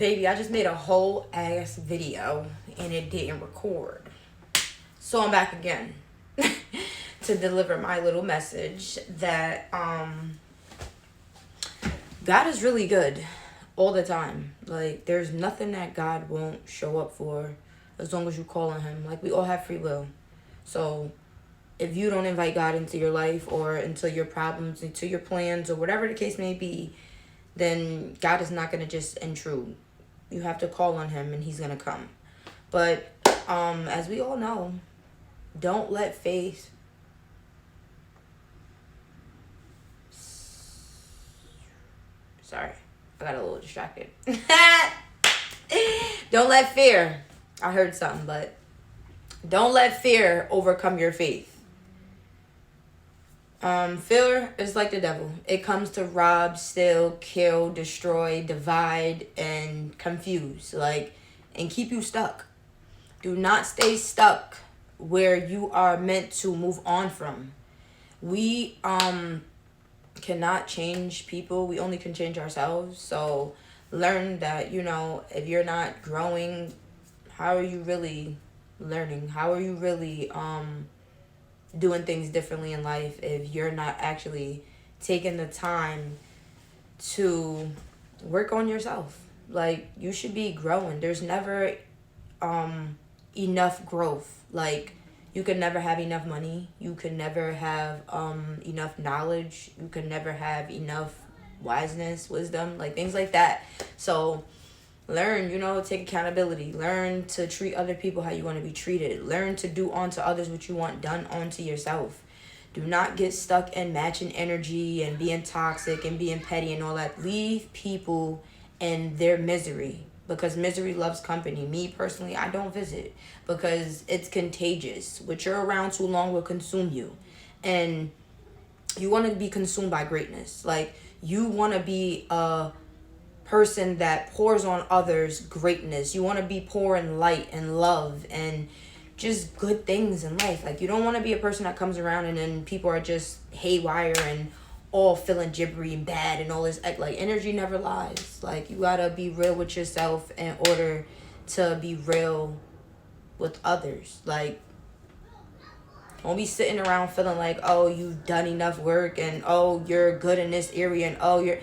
Baby, I just made a whole ass video and it didn't record. So I'm back again to deliver my little message that God is really good all the time. Like, there's nothing that God won't show up for as long as you call on him. Like, we all have free will. So if you don't invite God into your life or into your problems, into your plans, or whatever the case may be, then God is not going to just intrude. You have to call on him and he's going to come. But as we all know, don't let faith sorry, I got a little distracted. Don't let fear, I heard something, but don't let fear overcome your faith. Fear is like the devil. It comes to rob, steal, kill, destroy, divide, and confuse, and keep you stuck. Do not stay stuck where you are meant to move on from. We cannot change people. We only can change ourselves. So learn that, if you're not growing, how are you really learning? How are you really doing things differently in life if you're not actually taking the time to work on yourself? Like, you should be growing. There's never enough growth. Like, you can never have enough money. You can never have enough knowledge. You can never have enough wisdom, like things like that. So learn, take accountability. Learn to treat other people how you want to be treated. Learn to do unto others what you want done unto yourself. Do not get stuck in matching energy and being toxic and being petty and all that. Leave people in their misery, because misery loves company. Me personally, I don't visit because it's contagious. What you're around too long will consume you. And you want to be consumed by greatness. Like, you want to be a person that pours on others greatness. You want to be pouring light and love and just good things in life. Like, you don't want to be a person that comes around and then people are just haywire and all feeling gibbery and bad and all this. Like, energy never lies. Like, you gotta be real with yourself in order to be real with others. Like, don't be sitting around feeling like, oh, you've done enough work and oh, you're good in this area and oh,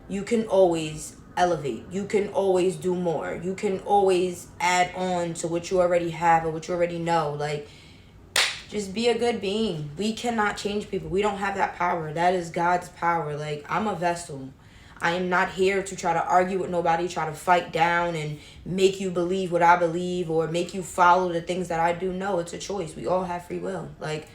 you can always elevate. You can always do more. You can always add on to what you already have or what you already know. Like, just be a good being. We cannot change people. We don't have that power. That is God's power. Like, I'm a vessel. I am not here to try to argue with nobody, try to fight down and make you believe what I believe or make you follow the things that I do. No, it's a choice. We all have free will. Like,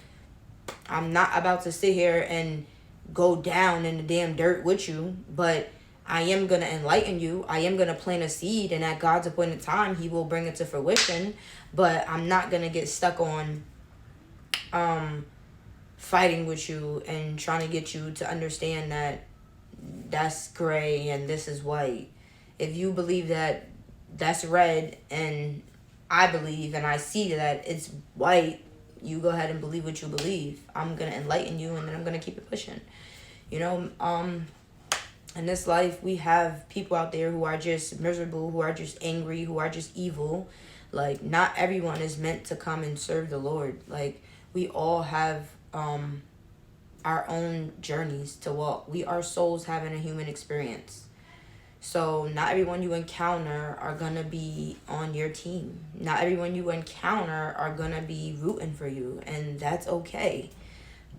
I'm not about to sit here and go down in the damn dirt with you, but I am going to enlighten you. I am going to plant a seed, and at God's appointed time, he will bring it to fruition. But I'm not going to get stuck on fighting with you and trying to get you to understand that that's gray and this is white. If you believe that that's red and I believe and I see that it's white, you go ahead and believe what you believe. I'm going to enlighten you, and then I'm going to keep it pushing. In this life, we have people out there who are just miserable, who are just angry, who are just evil. Like, not everyone is meant to come and serve the Lord. Like, we all have our own journeys to walk. We are souls having a human experience. So not everyone you encounter are going to be on your team. Not everyone you encounter are going to be rooting for you. And that's okay.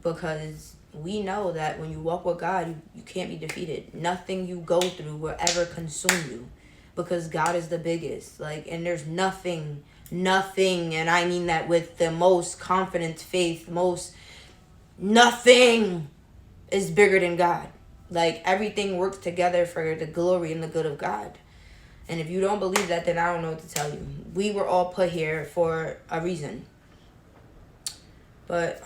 Because we know that when you walk with God, you can't be defeated. Nothing you go through will ever consume you. Because God is the biggest. And there's nothing, and I mean that with the most confident faith, nothing is bigger than God. Like, everything works together for the glory and the good of God. And if you don't believe that, then I don't know what to tell you. We were all put here for a reason. But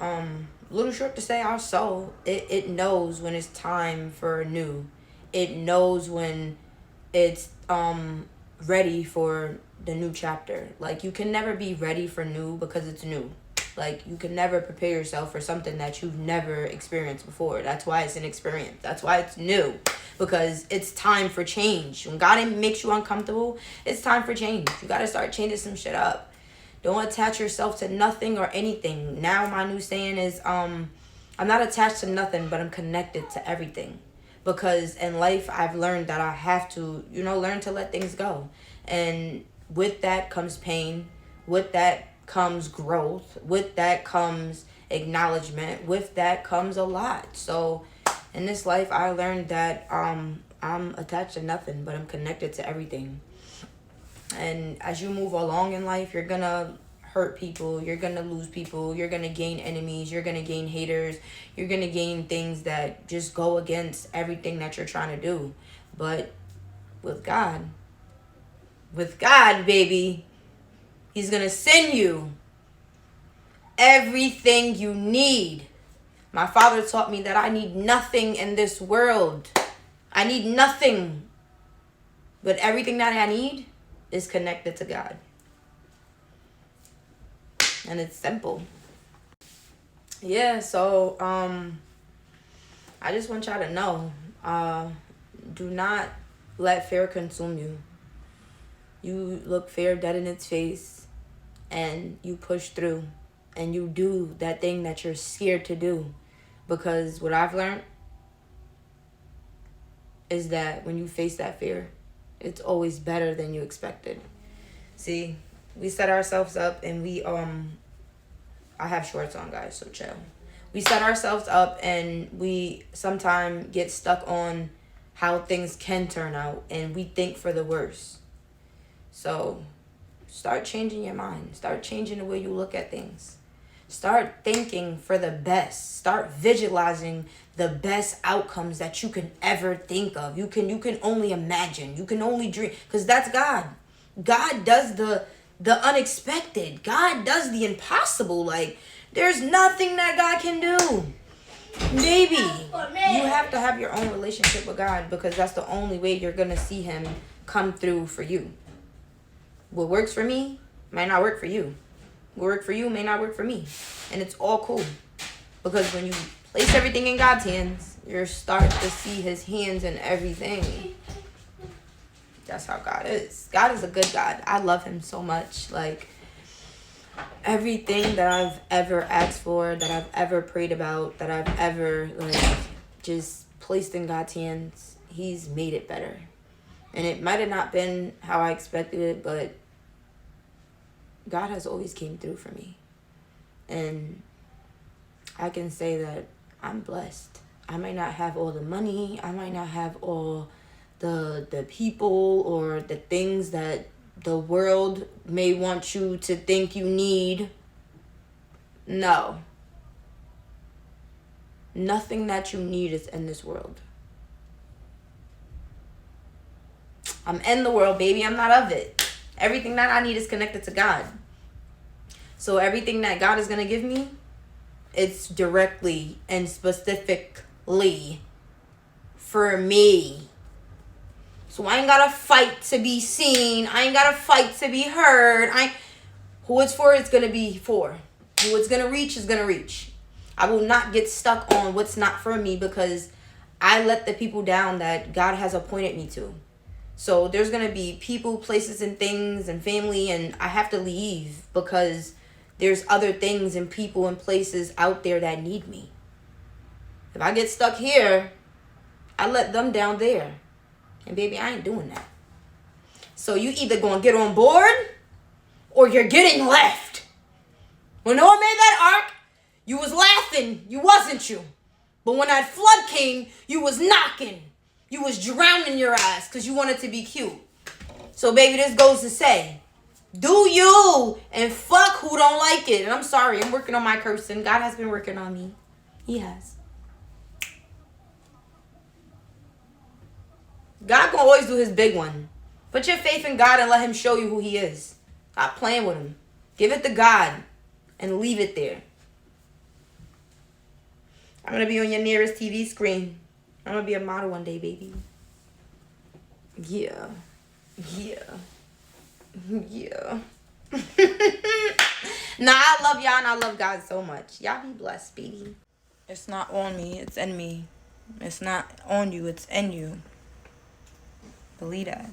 little short to say, our soul, it knows when it's time for new. It knows when it's ready for the new chapter. Like, you can never be ready for new because it's new. Like, you can never prepare yourself for something that you've never experienced before. That's why it's an experience. That's why it's new. because it's time for change. When God makes you uncomfortable, it's time for change. You got to start changing some shit up. Don't attach yourself to nothing or anything. Now my new saying is, I'm not attached to nothing, but I'm connected to everything. Because in life, I've learned that I have to, learn to let things go. And with that comes pain. With that comes growth. With that comes acknowledgement. With that comes a lot. So in this life, I learned that I'm attached to nothing, but I'm connected to everything. And as you move along in life, you're gonna hurt people, you're gonna lose people, you're gonna gain enemies, you're gonna gain haters, you're gonna gain things that just go against everything that you're trying to do. But with God, baby, He's gonna send you everything you need. My father taught me that I need nothing in this world. I need nothing. But everything that I need is connected to God. And it's simple. Yeah, so I just want y'all to know, do not let fear consume you. You look fear dead in its face and you push through and you do that thing that you're scared to do. Because what I've learned is that when you face that fear, it's always better than you expected. See, we set ourselves up and I have shorts on, guys, so chill. We set ourselves up and we sometimes get stuck on how things can turn out and we think for the worst. So start changing your mind. Start changing the way you look at things. Start thinking for the best. Start visualizing the best outcomes that you can ever think of. You can only imagine. You can only dream. Because that's God. God does the unexpected. God does the impossible. Like, there's nothing that God can do. Baby, you have to have your own relationship with God because that's the only way you're going to see Him come through for you. What works for me might not work for you. What work for you may not work for me. And it's all cool. Because when you place everything in God's hands, you're starting to see His hands in everything. That's how God is. God is a good God. I love Him so much. Like, everything that I've ever asked for, that I've ever prayed about, that I've ever, just placed in God's hands, He's made it better. And it might have not been how I expected it, but God has always came through for me. And I can say that I'm blessed. I might not have all the money. I might not have all the people or the things that the world may want you to think you need. No. Nothing that you need is in this world. I'm in the world, baby. I'm not of it. Everything that I need is connected to God. So everything that God is going to give me, it's directly and specifically for me. So I ain't got to fight to be seen. I ain't got to fight to be heard. Who it's for, it's going to be for. Who it's going to reach is going to reach. I will not get stuck on what's not for me because I let the people down that God has appointed me to. So there's going to be people, places, and things and family, and I have to leave because there's other things and people and places out there that need me. If I get stuck here, I let them down there. And baby, I ain't doing that. So you either going to get on board or you're getting left. When Noah made that ark, you was laughing. You wasn't you. But when that flood came, you was knocking. You was drowning your ass because you wanted to be cute. So, baby, this goes to say, do you and fuck who don't like it. And I'm sorry, I'm working on my cursing. God has been working on me. He has. God gonna always do His big one. Put your faith in God and let Him show you who He is. Stop playing with Him. Give it to God and leave it there. I'm gonna be on your nearest TV screen. I'm gonna be a model one day, baby. Yeah. Nah, I love y'all and I love God so much. Y'all be blessed, baby. It's not on me, it's in me. It's not on you, it's in you. Believe that.